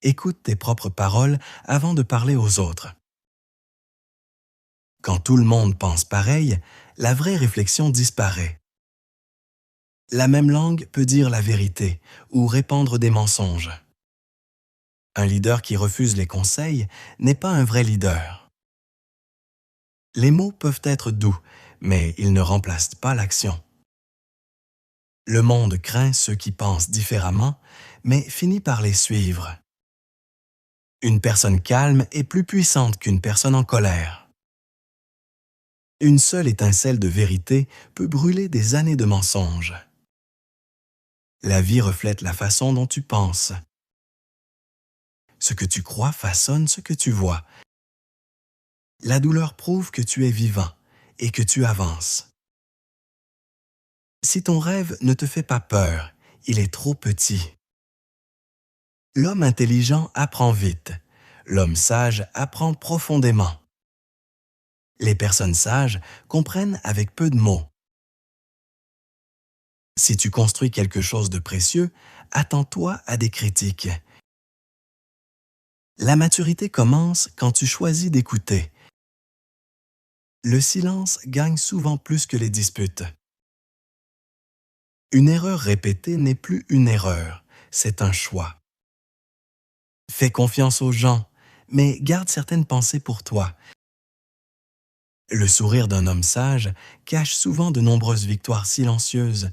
Écoute tes propres paroles avant de parler aux autres. Quand tout le monde pense pareil, la vraie réflexion disparaît. La même langue peut dire la vérité ou répandre des mensonges. Un leader qui refuse les conseils n'est pas un vrai leader. Les mots peuvent être doux, mais ils ne remplacent pas l'action. Le monde craint ceux qui pensent différemment, mais finit par les suivre. Une personne calme est plus puissante qu'une personne en colère. Une seule étincelle de vérité peut brûler des années de mensonges. La vie reflète la façon dont tu penses. Ce que tu crois façonne ce que tu vois. La douleur prouve que tu es vivant et que tu avances. Si ton rêve ne te fait pas peur, il est trop petit. L'homme intelligent apprend vite. L'homme sage apprend profondément. Les personnes sages comprennent avec peu de mots. Si tu construis quelque chose de précieux, attends-toi à des critiques. La maturité commence quand tu choisis d'écouter. Le silence gagne souvent plus que les disputes. Une erreur répétée n'est plus une erreur, c'est un choix. Fais confiance aux gens, mais garde certaines pensées pour toi. Le sourire d'un homme sage cache souvent de nombreuses victoires silencieuses.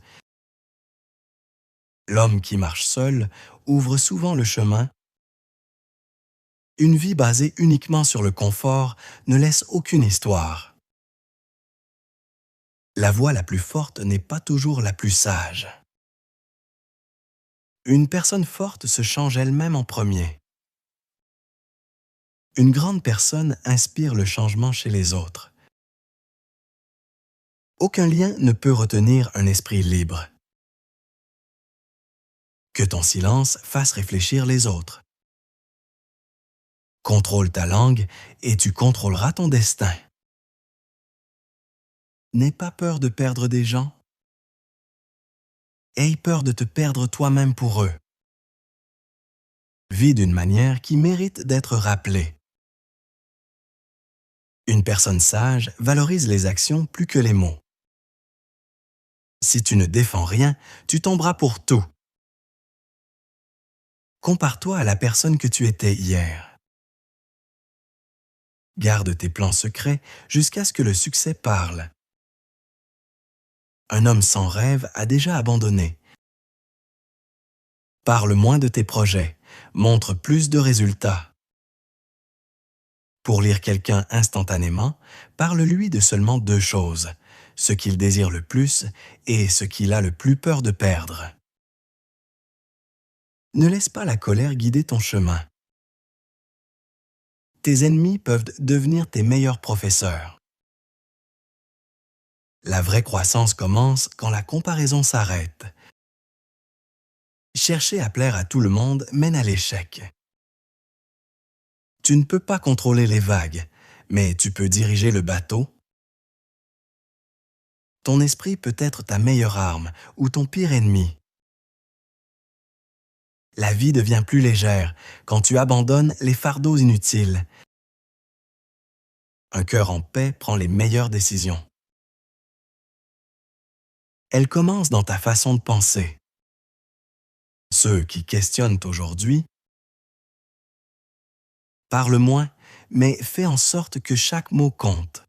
L'homme qui marche seul ouvre souvent le chemin. Une vie basée uniquement sur le confort ne laisse aucune histoire. La voix la plus forte n'est pas toujours la plus sage. Une personne forte se change elle-même en premier. Une grande personne inspire le changement chez les autres. Aucun lien ne peut retenir un esprit libre. Que ton silence fasse réfléchir les autres. Contrôle ta langue et tu contrôleras ton destin. N'aie pas peur de perdre des gens. Aie peur de te perdre toi-même pour eux. Vis d'une manière qui mérite d'être rappelée. Une personne sage valorise les actions plus que les mots. Si tu ne défends rien, tu tomberas pour tout. Compare-toi à la personne que tu étais hier. Garde tes plans secrets jusqu'à ce que le succès parle. Un homme sans rêve a déjà abandonné. Parle moins de tes projets, montre plus de résultats. Pour lire quelqu'un instantanément, parle-lui de seulement deux choses, ce qu'il désire le plus et ce qu'il a le plus peur de perdre. Ne laisse pas la colère guider ton chemin. Tes ennemis peuvent devenir tes meilleurs professeurs. La vraie croissance commence quand la comparaison s'arrête. Chercher à plaire à tout le monde mène à l'échec. Tu ne peux pas contrôler les vagues, mais tu peux diriger le bateau. Ton esprit peut être ta meilleure arme ou ton pire ennemi. La vie devient plus légère quand tu abandonnes les fardeaux inutiles. Un cœur en paix prend les meilleures décisions. Elle commence dans ta façon de penser. Ceux qui questionnent aujourd'hui, parle moins, mais fais en sorte que chaque mot compte.